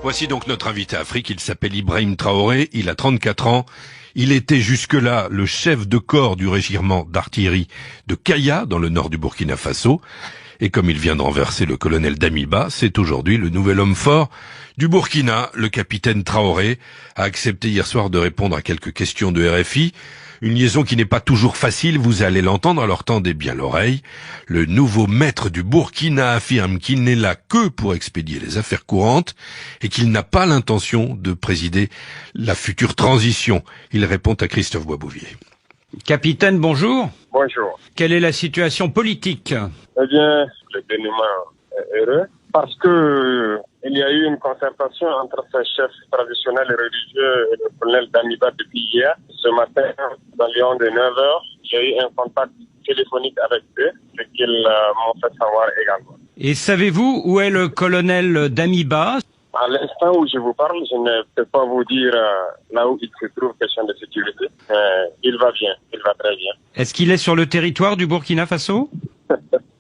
Voici donc notre invité Afrique, il s'appelle Ibrahim Traoré, il a 34 ans. Il était jusque-là le chef de corps du régiment d'artillerie de Kaya, dans le nord du Burkina Faso. Et comme il vient de renverser le colonel Damiba, c'est aujourd'hui le nouvel homme fort du Burkina. Le capitaine Traoré a accepté hier soir de répondre à quelques questions de RFI. Une liaison qui n'est pas toujours facile, vous allez l'entendre, alors tendez bien l'oreille. Le nouveau maître du Burkina affirme qu'il n'est là que pour expédier les affaires courantes et qu'il n'a pas l'intention de présider la future transition. Il répond à Christophe Boisbouvier. Capitaine, bonjour. Bonjour. Quelle est la situation politique? Eh bien, le dénouement est heureux parce que il y a eu une concertation entre ces chefs traditionnels et religieux et le colonel Damiba depuis hier. Ce matin, dans l'environ de 9h, j'ai eu un contact téléphonique avec eux, ce qu'ils m'ont fait savoir également. Et savez-vous où est le colonel Damiba? À l'instant où je vous parle, je ne peux pas vous dire là où il se trouve, question de sécurité. Il va bien, il va très bien. Est-ce qu'il est sur le territoire du Burkina Faso?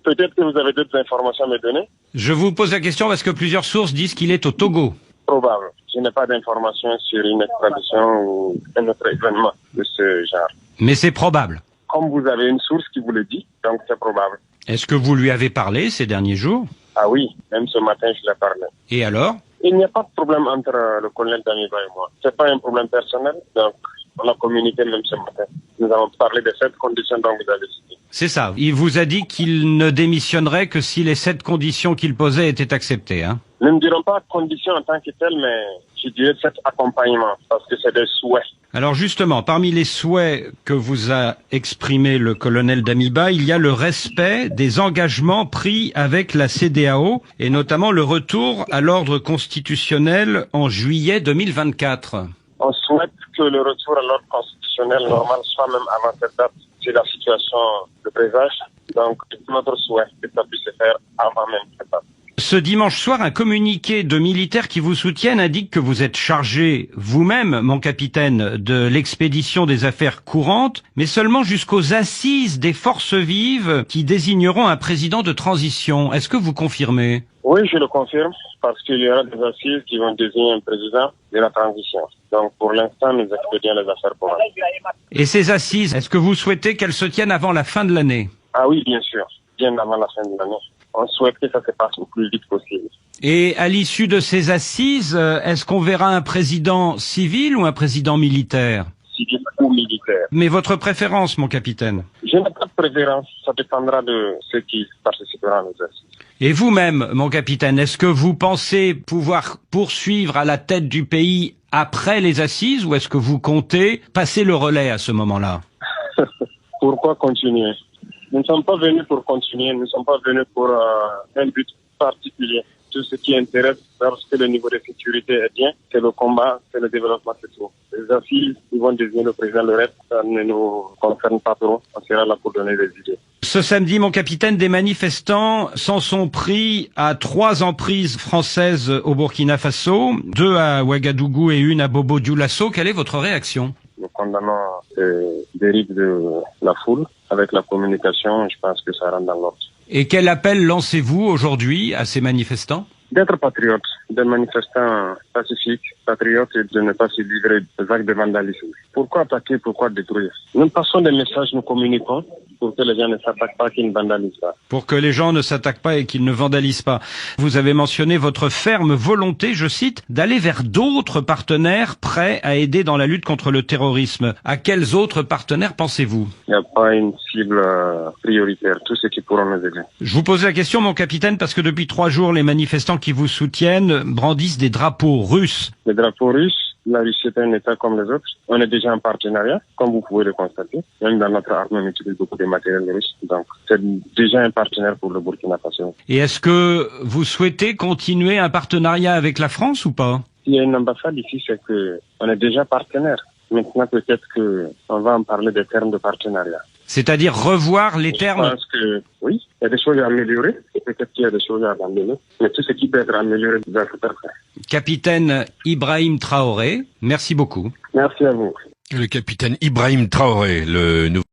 Peut-être que vous avez d'autres informations à me donner. Je vous pose la question parce que plusieurs sources disent qu'il est au Togo. Probable. Je n'ai pas d'informations sur une extradition ou un autre événement de ce genre. Mais c'est probable. Comme vous avez une source qui vous le dit, donc c'est probable. Est-ce que vous lui avez parlé ces derniers jours? Ah oui, même ce matin je l'ai parlé. Et alors? Il n'y a pas de problème entre le colonel Damiba et moi. C'est pas un problème personnel, donc on a communiqué même ce matin. Nous avons parlé de cette condition dont vous avez cité. C'est ça. Il vous a dit qu'il ne démissionnerait que si les 7 conditions qu'il posait étaient acceptées, hein? Nous ne dirons pas conditions en tant que telles, mais je dirais cet accompagnement, parce que c'est des souhaits. Alors justement, parmi les souhaits que vous a exprimé le colonel Damiba, il y a le respect des engagements pris avec la CEDEAO et notamment le retour à l'ordre constitutionnel en juillet 2024. On souhaite que le retour à l'ordre constitutionnel normal soit même avant cette date, si la situation le présage. Donc, c'est notre souhait que ça puisse se faire avant même cette date. Ce dimanche soir, un communiqué de militaires qui vous soutiennent indique que vous êtes chargé vous-même, mon capitaine, de l'expédition des affaires courantes, mais seulement jusqu'aux assises des forces vives qui désigneront un président de transition. Est-ce que vous confirmez? Oui, je le confirme, parce qu'il y aura des assises qui vont désigner un président de la transition. Donc, pour l'instant, nous expédions les affaires courantes. Et ces assises, est-ce que vous souhaitez qu'elles se tiennent avant la fin de l'année? Ah oui, bien sûr, bien avant la fin de l'année. On souhaite que ça se passe le plus vite possible. Et à l'issue de ces assises, est-ce qu'on verra un président civil ou un président militaire? Civil ou militaire. Mais votre préférence, mon capitaine? Je n'ai pas de préférence, ça dépendra de ceux qui participeront aux assises. Et vous-même, mon capitaine, est-ce que vous pensez pouvoir poursuivre à la tête du pays après les assises ou est-ce que vous comptez passer le relais à ce moment-là? Pourquoi continuer? Nous ne sommes pas venus pour continuer, nous ne sommes pas venus pour un but particulier. Tout ce qui intéresse, lorsque le niveau de sécurité est bien, c'est le combat, c'est le développement, c'est tout. Les assises, ils vont désigner le président, le reste, ça ne nous concerne pas trop. On sera là pour donner des idées. Ce samedi, mon capitaine, des manifestants s'en sont pris à 3 emprises françaises au Burkina Faso, 2 à Ouagadougou et 1 à Bobo-Dioulasso. Quelle est votre réaction? Nous condamnons ces dérives de la foule. Avec la communication, je pense que ça rentre dans l'ordre. Et quel appel lancez-vous aujourd'hui à ces manifestants? D'être patriotes, des manifestants pacifiques, patriotes et de ne pas se livrer des actes de vandalisme. Pourquoi attaquer, pourquoi détruire? Nous passons des messages, nous communiquons pour que les gens ne s'attaquent pas, qu'ils ne vandalisent pas. Pour que les gens ne s'attaquent pas et qu'ils ne vandalisent pas. Vous avez mentionné votre ferme volonté, je cite, d'aller vers d'autres partenaires prêts à aider dans la lutte contre le terrorisme. À quels autres partenaires pensez-vous? Il n'y a pas une cible prioritaire, tous ceux qui pourront nous aider. Je vous pose la question, mon capitaine, parce que depuis 3 jours, les manifestants qui vous soutiennent brandissent des drapeaux russes. Les drapeaux russes, la Russie est un État comme les autres. On est déjà en partenariat, comme vous pouvez le constater. Même dans notre armée, on utilise beaucoup de matériel russe. Donc, c'est déjà un partenaire pour le Burkina Faso. Et est-ce que vous souhaitez continuer un partenariat avec la France ou pas? S'il y a une ambassade ici, c'est que on est déjà partenaire. Maintenant, peut-être qu'on va en parler des termes de partenariat. C'est-à-dire revoir les termes? Je pense que oui, il y a des choses à améliorer. Peut-être qu'il y a des choses à abandonner. Mais tout ce qui peut être amélioré doit être fait. Capitaine Ibrahim Traoré, merci beaucoup. Merci à vous. Le capitaine Ibrahim Traoré, le nouveau